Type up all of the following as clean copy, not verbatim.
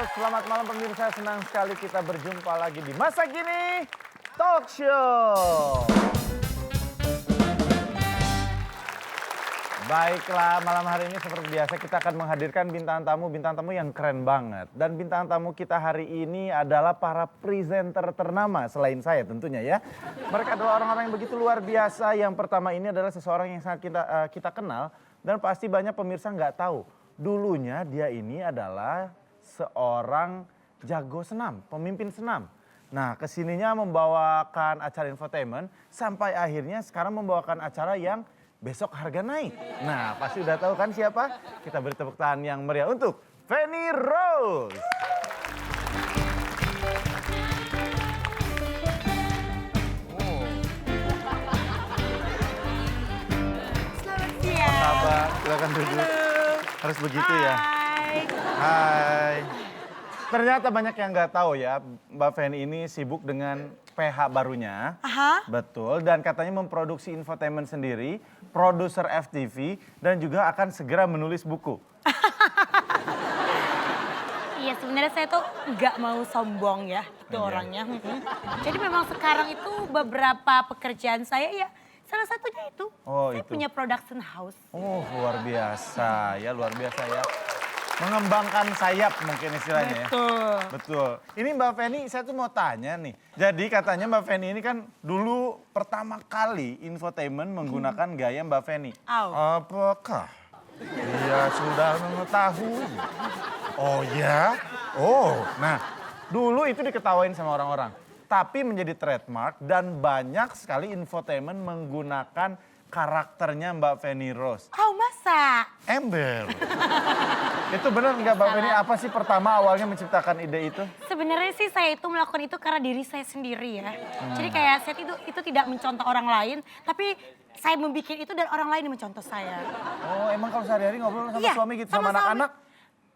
Selamat malam pemirsa, senang sekali kita berjumpa lagi di Masa Kini Talk Show. Baiklah, malam hari ini seperti biasa kita akan menghadirkan bintang tamu yang keren banget. Dan bintang tamu kita hari ini adalah para presenter ternama selain saya tentunya ya. Mereka adalah orang-orang yang begitu luar biasa. Yang pertama ini adalah seseorang yang sangat kita kenal dan pasti banyak pemirsa nggak tahu. Dulunya dia ini adalah seorang jago senam, pemimpin senam. Nah, kesininya membawakan acara infotainment sampai akhirnya sekarang membawakan acara yang besok harga naik. Nah, pasti udah tahu kan siapa? Kita beri tepuk tangan yang meriah untuk Feni Rose. Selamat siang. Apa kabar? Silakan duduk. Harus begitu ya. Hai. Ternyata banyak yang nggak tahu ya, Mbak Feni ini sibuk dengan PH barunya. Aha. Betul, dan katanya memproduksi infotainment sendiri, produser FTV, dan juga akan segera menulis buku. Iya, sebenarnya saya tuh nggak mau sombong ya, itu Iya. orangnya. Jadi memang sekarang itu beberapa pekerjaan saya ya, salah satunya itu. Oh, Saya itu. punya production house. Oh, luar biasa ya, luar biasa ya. Mengembangkan sayap mungkin istilahnya ya. Betul. Betul. Ini Mbak Feni, saya tuh mau tanya nih. Jadi katanya Mbak Feni ini kan dulu pertama kali infotainment menggunakan gaya Mbak Feni. Au. Apakah dia sudah mengetahui? Oh ya? Oh, nah dulu itu diketawain sama orang-orang. Tapi menjadi trademark dan banyak sekali infotainment menggunakan karakternya Mbak Feni Rose. Oh, masa? Ember. Itu benar nggak Mbak Feni? Apa sih pertama awalnya menciptakan ide itu? Sebenarnya sih saya itu melakukan itu karena diri saya sendiri ya. Jadi kayak saya itu tidak mencontoh orang lain, tapi saya membuat itu dan orang lain yang mencontoh saya. Oh, emang kalau sehari-hari ngobrol sama Iya, suami gitu, sama sama suami. anak-anak?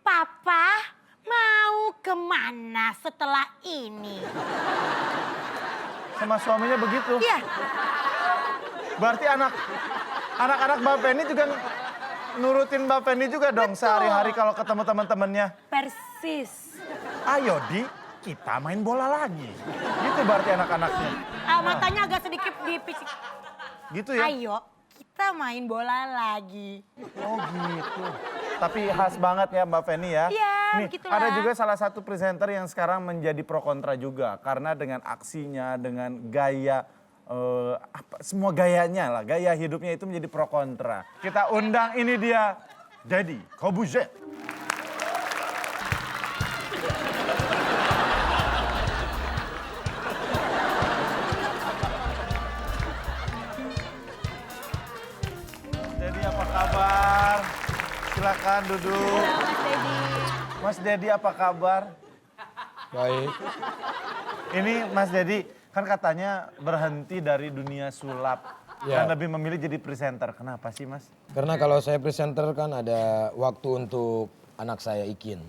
Papa mau kemana setelah ini? Sama suaminya begitu? Iya, Berarti anak-anak Mbak Feni juga nurutin Mbak Feni juga dong sehari-hari kalau ketemu teman-temannya. persis. Ayo Di, kita main bola lagi. Gitu berarti anak-anaknya. Matanya agak sedikit dipicik. Gitu ya? Ayo, kita main bola lagi. Oh gitu. Tapi khas banget ya Mbak Feni ya. Iya, Nih, begitulah. ada juga salah satu presenter yang sekarang menjadi pro kontra juga. Karena dengan aksinya, dengan gaya, semua gayanya lah. Gaya hidupnya itu menjadi pro kontra. Kita undang ini dia, Deddy Corbuzier. Deddy apa kabar? Silakan duduk. Mas Dedi. Mas Deddy apa kabar? Baik, Ini Mas Deddy kan katanya berhenti dari dunia sulap Ya. dan lebih memilih jadi presenter. Kenapa sih Mas? karena kalau saya presenter kan ada waktu untuk anak saya Ikin.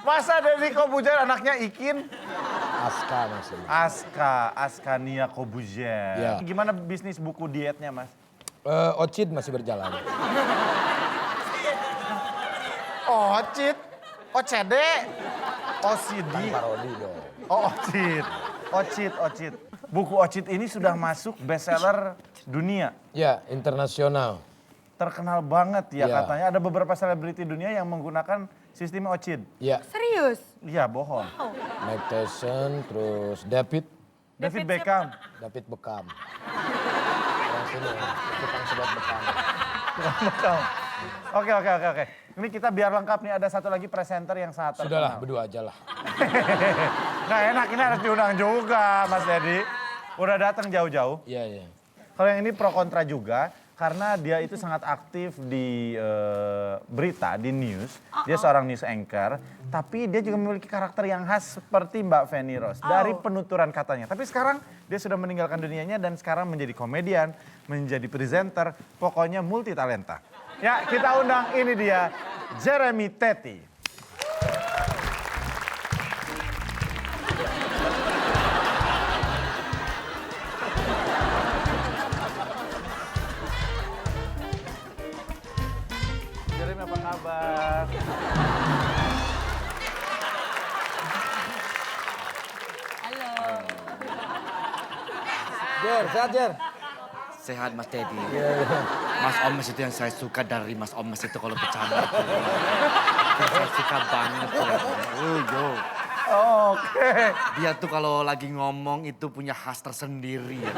Masa Deddy Corbuzier anaknya Ikin? Aska maksudnya. Askania Corbuzier. Ya. Gimana bisnis buku dietnya Mas? Ocit masih berjalan. Ocit, OCD, OCD. Kan parodi dong. Oh Ocit. Buku Ocit ini sudah masuk bestseller dunia. Ya, internasional. Terkenal banget ya Ya. katanya. Ada beberapa selebriti dunia yang menggunakan sistem Ocit. Ya, Serius? Iya bohong. Mike Tyson, terus David David Beckham. Beckham. Orang sini, tukang sedot Beckham. Bekam. Oke. Ini kita biar lengkap nih, ada satu lagi presenter yang sangat Sudahlah, terkenal. berdua aja lah. Nah enak, ini harus diundang juga Mas Deddy. Udah datang jauh-jauh. Iya, iya. Kalau yang ini pro kontra juga, karena dia itu sangat aktif di berita, di news. Dia seorang news anchor, tapi dia juga memiliki karakter yang khas seperti Mbak Feni Rose. Dari penuturan katanya. Tapi sekarang dia sudah meninggalkan dunianya dan sekarang menjadi komedian, menjadi presenter, pokoknya multi talenta. Ya, kita undang ini dia, Jeremy Teti. Jer, sehat Jer. Sehat Mas Dedi. Mas Omes itu yang saya suka dari Mas Omes itu kalau bercanda. Saya suka banget. Yo. Oke. Dia tuh kalau lagi ngomong itu punya khas tersendiri ya.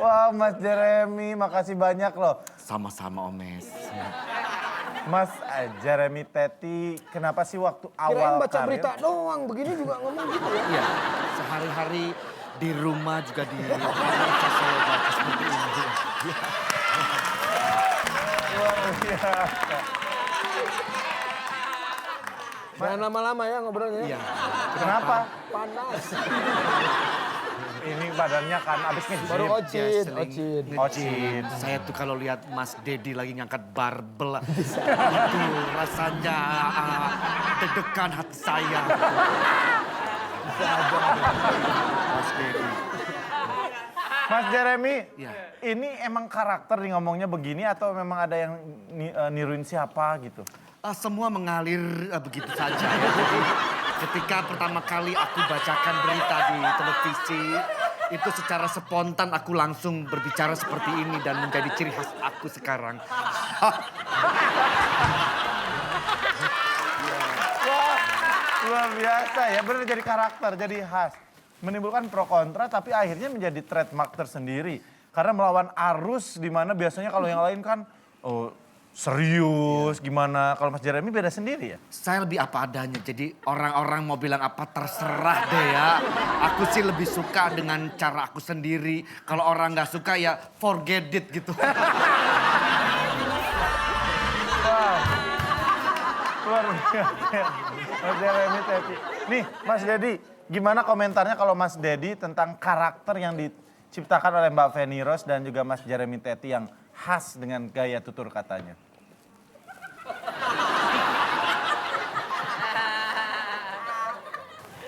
Wah Mas Jeremy, makasih banyak loh. Sama-sama Omes. Mas Jeremy Teti, kenapa sih waktu awal Kirain baca karir- berita doang, begini juga ngomong gitu ya. Iya, sehari-hari di rumah juga di saya baca seperti ini. Luar biasa. Jangan lama-lama ya ngobrolnya. Iya. Kenapa? Panas. Ini badannya kan abis nge-gym. Baru ocit, Sering ocit. Ocit. Saya tuh kalau lihat Mas Dedi lagi ngangkat barbel, itu rasanya deg-degan hati saya. Mas Dedi. Mas Jeremy, Iya. ini emang karakter nih ngomongnya begini atau memang ada yang niruin siapa gitu? Semua mengalir begitu saja ya. Jadi ketika pertama kali aku bacakan berita di televisi, itu secara spontan aku langsung berbicara seperti ini dan menjadi ciri khas aku sekarang. Wah, luar biasa ya, benar jadi karakter, jadi khas. Menimbulkan pro kontra tapi akhirnya menjadi trademark tersendiri. Karena melawan arus di mana biasanya kalau yang lain kan serius gimana. Kalau Mas Jeremy beda sendiri ya? Saya lebih apa adanya, jadi orang-orang mau bilang apa terserah deh ya. Aku sih lebih suka dengan cara aku sendiri. Kalau orang nggak suka ya forget it gitu. Luar biasa. Mas Jeremy Teti. Nih Mas Dedi, gimana komentarnya kalau Mas Dedi tentang karakter yang diciptakan oleh Mbak Feni Rose dan juga Mas Jeremy Teti yang khas dengan gaya tutur katanya?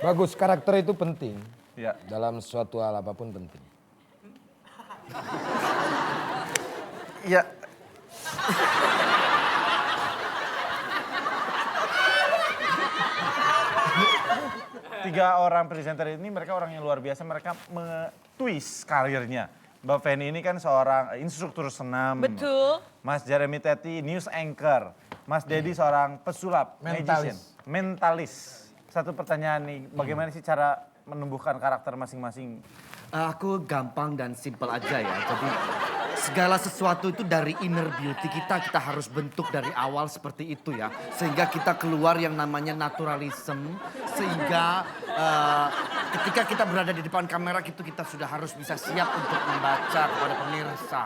Bagus, karakter itu penting. Ya. Dalam suatu hal apapun penting. Ya. Tiga orang presenter ini mereka orang yang luar biasa, mereka twist karirnya. Mbak Feni ini kan seorang instruktur senam. Betul. Mas Jeremy Teti news anchor. Mas Dedi seorang pesulap, Mentalis. magician, mentalis. Satu pertanyaan nih, bagaimana sih cara menumbuhkan karakter masing-masing? Aku gampang dan simpel aja ya. Jadi segala sesuatu itu dari inner beauty kita harus bentuk dari awal seperti itu ya. Sehingga kita keluar yang namanya naturalism. Sehingga ketika kita berada di depan kamera itu kita sudah harus bisa siap untuk membaca kepada pemirsa.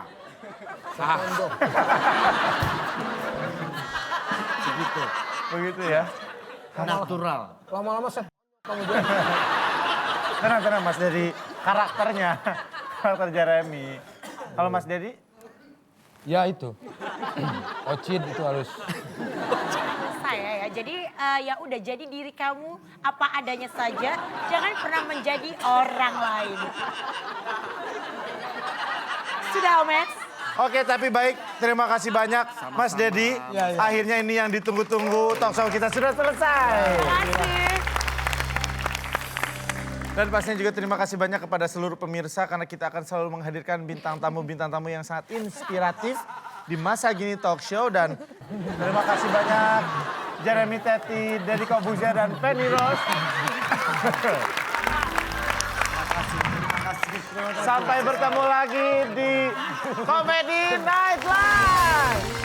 Begitu. Begitu ya? Natural. Lama-lama saya kamu juga. Tenang Mas Dedi, karakternya, karakter Jeremy. Kalau Mas Dedi? Ya itu. Ocit itu harus. Saya ya, jadi ya udah jadi diri kamu apa adanya saja, jangan pernah menjadi orang lain. Sudah Omes? Oke, tapi baik. Terima kasih banyak Mas Dedi. Ya, ya. Akhirnya ini yang ditunggu-tunggu, talk show kita sudah selesai. Terima kasih. Dan pastinya juga terima kasih banyak kepada seluruh pemirsa karena kita akan selalu menghadirkan bintang tamu yang sangat inspiratif di Masa Gini Talk Show. Dan terima kasih banyak Jeremy Teti, Deddy Corbuzier, dan Feni Rose. Sampai bertemu lagi di Comedy Night Live.